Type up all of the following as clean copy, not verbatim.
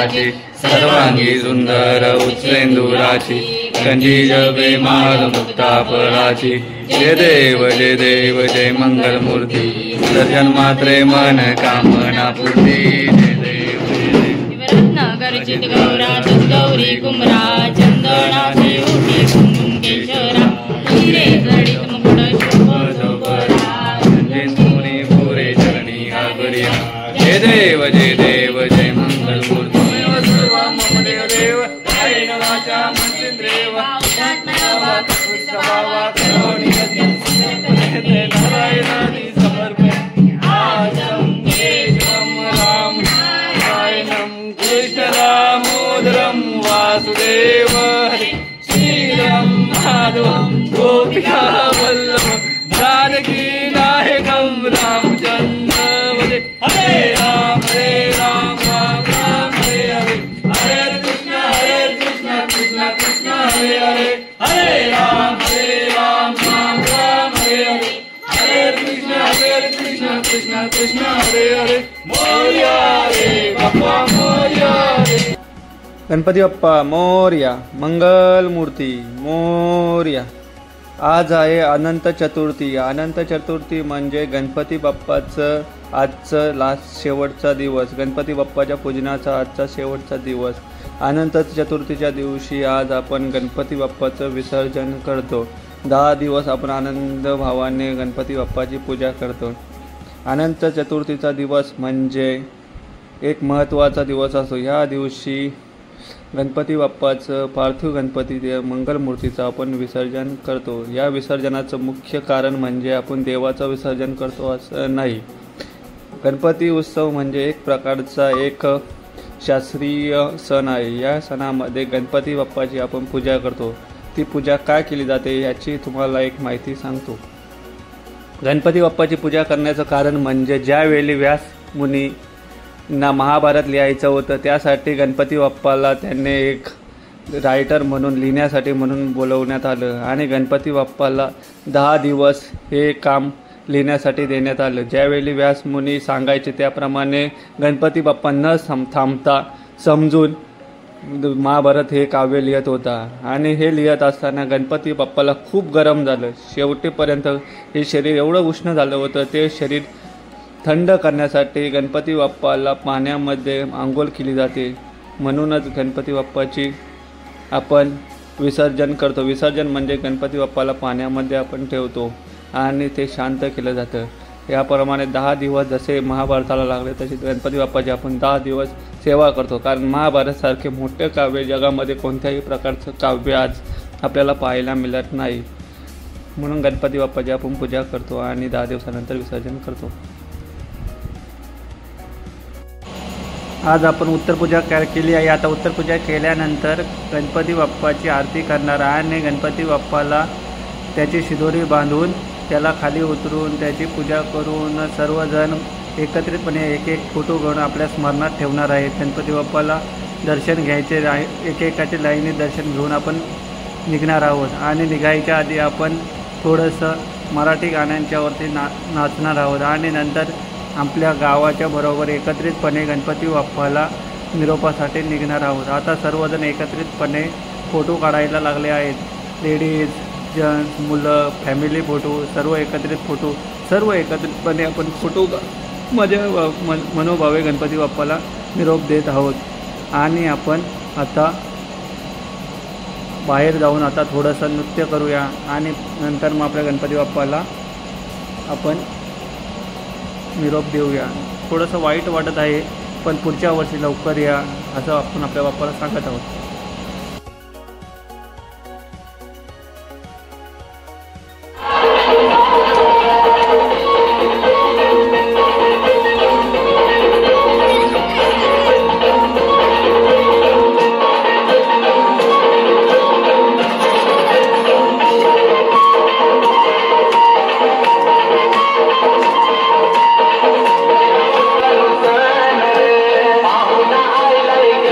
मंगलाची सर्वांगी सुंदर उच्चेंदुराची कंठी जपे माल मुक्ता फळाची जय देव जय मंगल मूर्ती दर्शन मात्रे मन कामना पूर्ती जय देव रत्नाकरचित गौरा गौरी कुमरा चंदनाची उठी कुंकुम केशरा हिरे जडित मुकुट शुभ शोभरा चंदनी पुरे चरणी आगरिया जय देव जय मंगल मूर्ती सर्व मम देव देव आई नवाचा मंत्रेव स्वभावा करोणी नारायणानी समर्पय आजम केशवम राम नारायणं कृष्ण दामोदरं वासुदेव श्रीराम माधवं गोपिका वल्लभं जानकी नायकं रामचंद्र वदे हरे राम राम राम हरे हरे हरे कृष्ण कृष्ण कृष्ण हरे हरे हरे राम राम राम हरे हरे हरे कृष्ण कृष्ण कृष्ण हरे हरे मोरया रे बाप्पा मोरया रे गणपती बाप्पा मोरया मंगल मूर्ती मोरया। आज आहे अनंत चतुर्थी। अनंत चतुर्थी म्हणजे गणपती बाप्पाचं आजचं शेवटचा दिवस, गणपती बाप्पाच्या पूजनाचा आजचा शेवटचा दिवस। अनंत चतुर्थीच्या दिवशी आज आपण गणपती बाप्पाचं विसर्जन करतो। 10 दिवस आपण आनंद भावाने गणपती बाप्पाची पूजा करतो। अनंत चतुर्थीचा दिवस म्हणजे एक महत्त्वाचा दिवस असतो। ह्या दिवशी गणपती बाप्पाचं पार्थिव गणपती मंगलमूर्तीचं आपण विसर्जन करतो। या विसर्जनाचं मुख्य कारण म्हणजे आपण देवाचं विसर्जन करतो असं नाही। गणपती उत्सव म्हणजे एक प्रकारचा एक शास्त्रीय सण आहे। या सणामध्ये गणपती बाप्पाची आपण पूजा करतो। ती पूजा काय केली जाते याची तुम्हाला एक माहिती सांगतो। गणपती बाप्पाची पूजा करण्याचं कारण म्हणजे ज्यावेळी व्यास मुनी ना महाभारत लिहायचं होतं त्यासाठी गणपती बाप्पाला त्यांनी एक रायटर म्हणून लिहिण्यासाठी म्हणून बोलवण्यात आलं आणि गणपती बाप्पाला 10 दिवस हे काम लिहिण्यासाठी देण्यात आलं। ज्यावेळी व्यासमुनी सांगायचे त्याप्रमाणे गणपती बाप्पा न थांबता समजून महाभारत हे काव्य लिहित होता आणि हे लिहित असताना गणपती बाप्पाला खूप गरम झालं। शेवटीपर्यंत हे शरीर एवढं उष्ण झालं होतं, ते शरीर थंड करण्यासाठी गणपती बाप्पाला पाण्यामध्ये आंघोळ केली जाते। म्हणूनच गणपती बाप्पाची आपण विसर्जन करतो। विसर्जन म्हणजे गणपती बाप्पाला पाण्यामध्ये आपण ठेवतो आणि ते शांत केलं जातं। याप्रमाणे 10 दिवस जसे महाभारताला लागले तसे गणपती बाप्पाची आपण 10 दिवस सेवा करतो। कारण महाभारतसारखे मोठे काव्य जगामध्ये कोणत्याही प्रकारचं काव्य आज आपल्याला पाहायला मिळत नाही। म्हणून गणपती बाप्पाची आपण पूजा करतो आणि 10 दिवसानंतर विसर्जन करतो। आज आपण उत्तरपूजा केली आहे। आता उत्तरपूजा केल्यानंतर गणपती बाप्पाची आरती करणार आणि गणपती बाप्पाला त्याची शिदोरी बांधून त्याला खाली उतरून त्याची पूजा करून सर्वजण एकत्रितपणे एक फोटो घेऊन आपल्या स्मरणात ठेवणार आहेत। गणपती बाप्पाला दर्शन घ्यायचे आहे। एकेकाची लाईनीत दर्शन घेऊन आपण निघणार आहोत आणि निघायच्या आधी आपण थोडंसं मराठी गाण्यांच्यावरती नाचणार आहोत आणि नंतर आपल्या गावाच्या बरोबर एकत्रितपणे गणपती बाप्पाला निरोपासाठी निघणार आहोत। आता सर्वजण एकत्रितपणे फोटो काढायला लागले आहेत। लेडीज, जेंट्स, मुलं, फॅमिली फोटो, सर्व एकत्रितपणे आपण फोटो माझ्या मनोभावे गणपती बाप्पाला निरोप देत आहोत। आणि आपण आता बाहेर जाऊन आता थोडंसं नृत्य करूया आणि नंतर मग आपल्या गणपती बाप्पाला आपण निरोप देऊया। थोडंसं वाईट वाटत आहे पण पुढच्या वर्षी लवकर या असं आपण आपल्या बाप्पाला सांगत आहोत। पाहुणा आलाय ग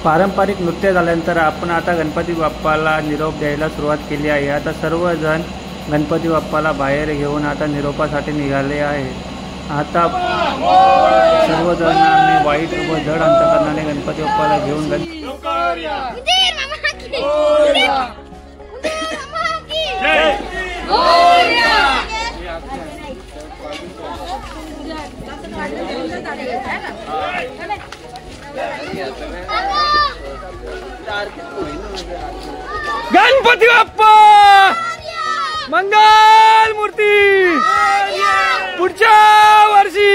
पारंपरिक नृत्य झाल्यानंतर आपण आता गणपती बाप्पाला निरोप द्यायला सुरुवात केली आहे. आता सर्वजण गणपती बाप्पाला बाहेर घेऊन आता निरोपासाठी निघाले आहे. आता सर्वजण आम्ही वाईट व जड अंतकरणाने गणपती बाप्पाला घेऊन गणपती बाप्पा मंगल मूर्ती पुढच्या वर्षी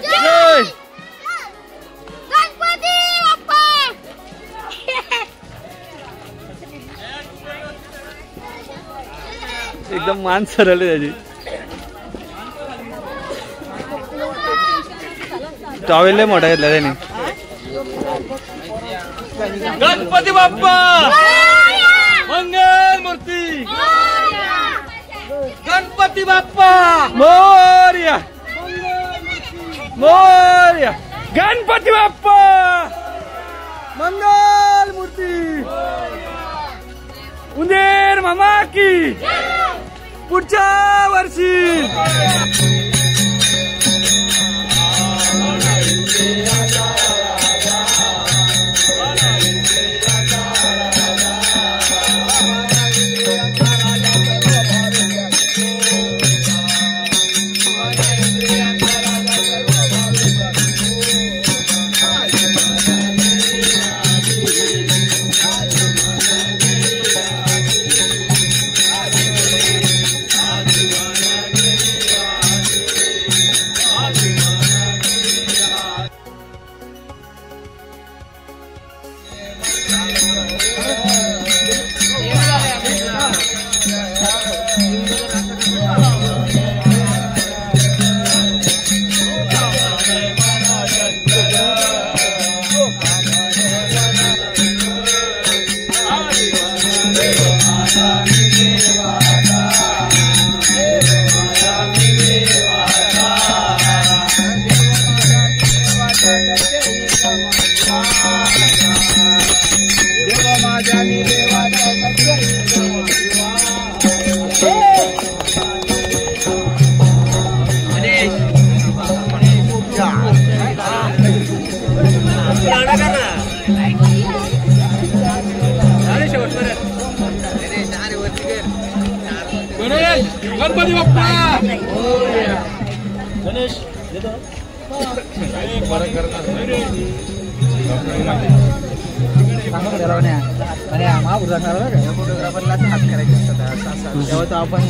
जय गणपती बाप्पा. एकदम मान सरळ त्याची. टॉवेल लय मोठा घेतला त्याने. गणपती बाप्पा मंगल मूर्ती गणपती बाप्पा मोरया मोरया गणपती बाप्पा मंगल मूर्ती उंदीर मामा की पुढच्या वर्षी. गणपती बाप्पा गणेश फोटोग्राफरला हात करायचे असतात तेव्हा तर आपण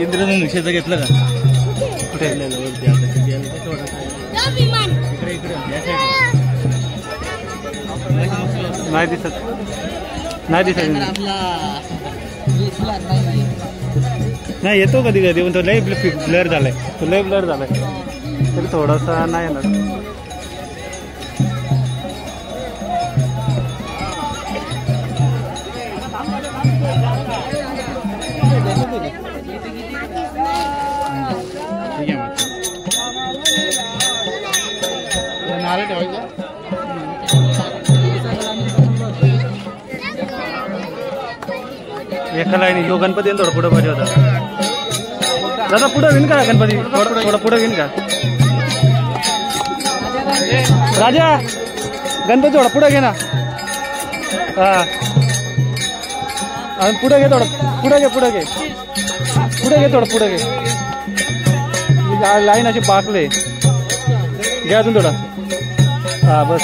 इंद्रधनुष्य निषेध घेतलं का कुठे नाही दिसत नाही दिसत नाही येतो कधी कधी पण तो लय ब्लर झालाय तरी थोडासा नाही येणार एका लाईन यो गणपती थोडं पुढं पाहिजे होता दादा पुढं घेईन का गणपती थोडं पुढं घेईन का राजा गणपती थोडा पुढं घे ना हा आणि पुढे घे थोडं पुढे घे थोडं पुढे घे लाईन अशी पाकले घे अजून थोडा हा बस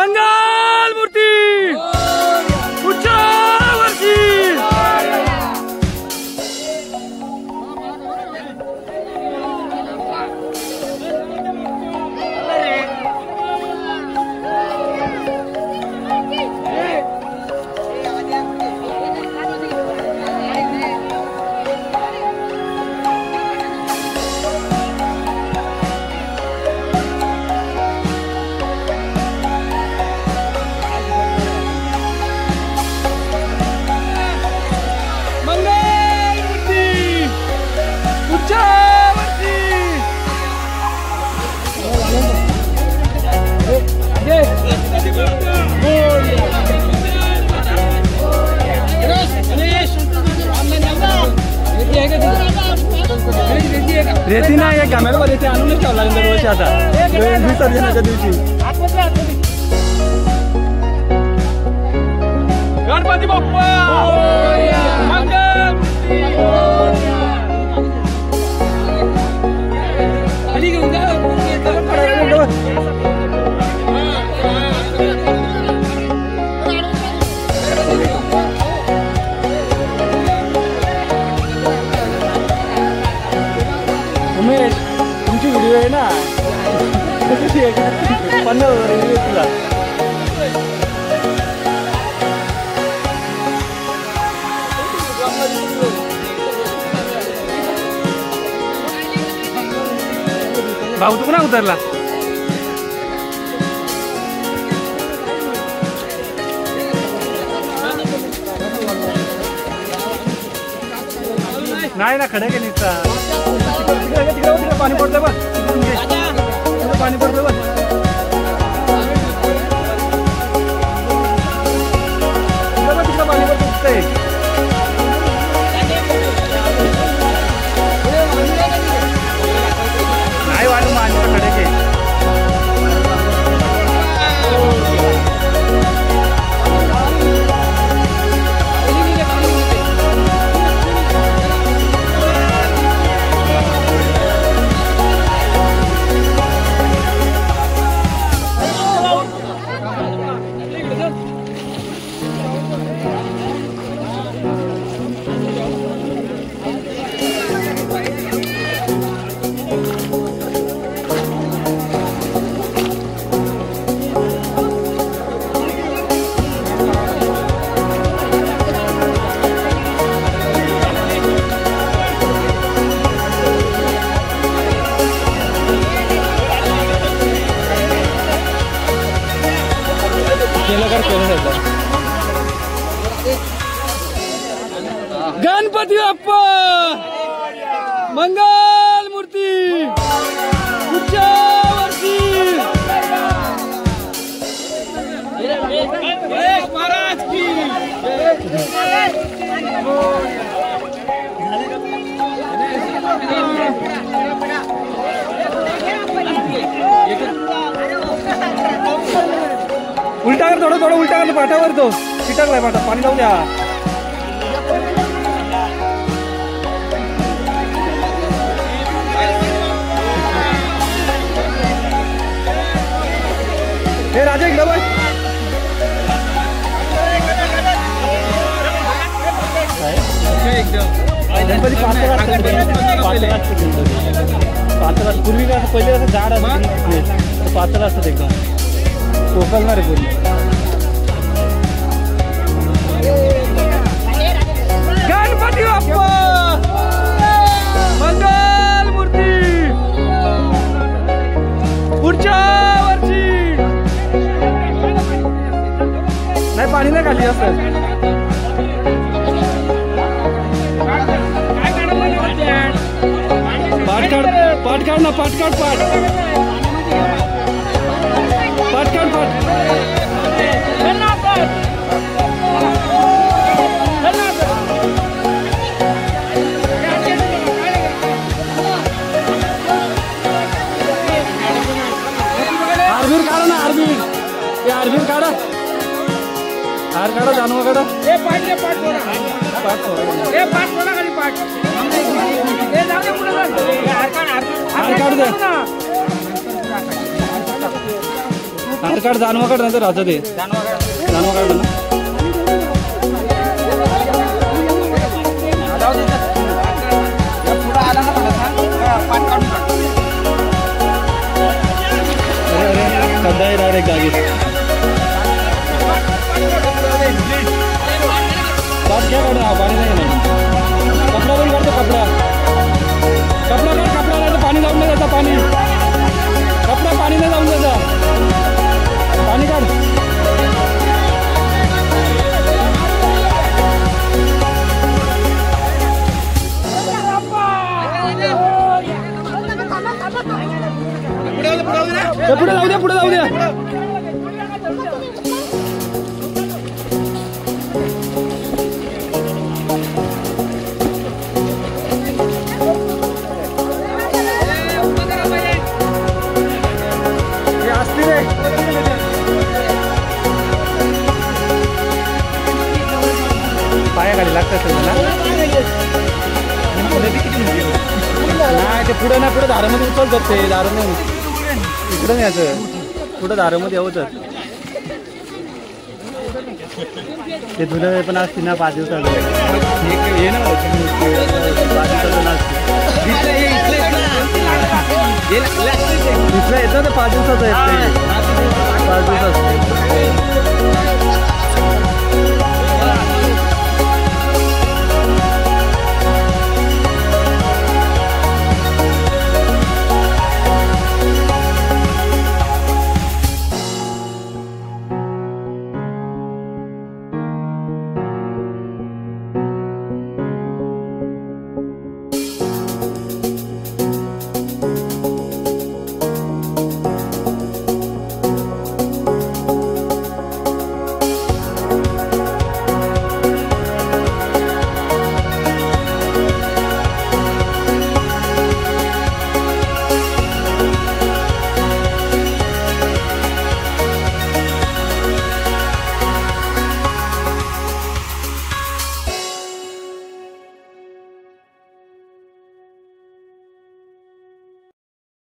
मंगल मूर्ती पुढच्या वर्षी रेती नाही आहे कॅमेरा रेती आणूनच ठेवला दरवर्षी आता विसर्जनाच्या दिवशी गणपती बाप्पा मंगल उमेश तुमची व्हिडिओ आहे ना 50,000 तुला भाऊ तू ना उतरला नाही ना खडे केली तिकडे पाणी पडतंय बघ पाणी पडतंय बघ तिकडे पाणी पडतंय नाही वाढू माणूस खडे के गणपती बाप्पा मंगल मूर्ती पुढच्या वर्षी महाराज की उलटा कर थोडं थोडं उलटा कर पाठावर तो चिटकलाय पाठा पाणी लावून द्या हे राजा इकडं बघ गणपती 5 तास पूर्वी का पहिले असं झाड असतं 5 तास असतात एकदम कोकलणार आहे पूर्वी गणपती बाप्पा मंगल मूर्ती पुढच्या वर्षी नाही पाणी नाही खाली असं पाठ काढ ना पाठ काढ पाठ काढ पाठ आरबीर काढा ना आरबीर ते आरबीर काढा हार काढा जानवा काढा हार काढू दे हार काढ जानवा काढ नंतर राहतं ते जानवा काढ ना अरे डायरेक्ट जागेत पाच घ्या काढ पाणी नाही घेणार कपडा पण काढतो कपडा कपडा काढ कपडा नाही पाणी जाऊन नाही जाता पाणी कपडा पाणी नाही जाऊन जाता पाणी काढ पुढे जाऊ द्या पुढे जाऊ द्या पायाखाली लागतं असेल मला नाही ते पुढे नाही पुढे दारामध्ये उचलतात ते दारामध्ये इकडं यायचं पुढं दारामध्ये यावंच ते धुलं पण असते ना 5 दिवसाचं हे ना 5 दिवसाचं नसते इथलं येतं ते 5 दिवसाचं आहे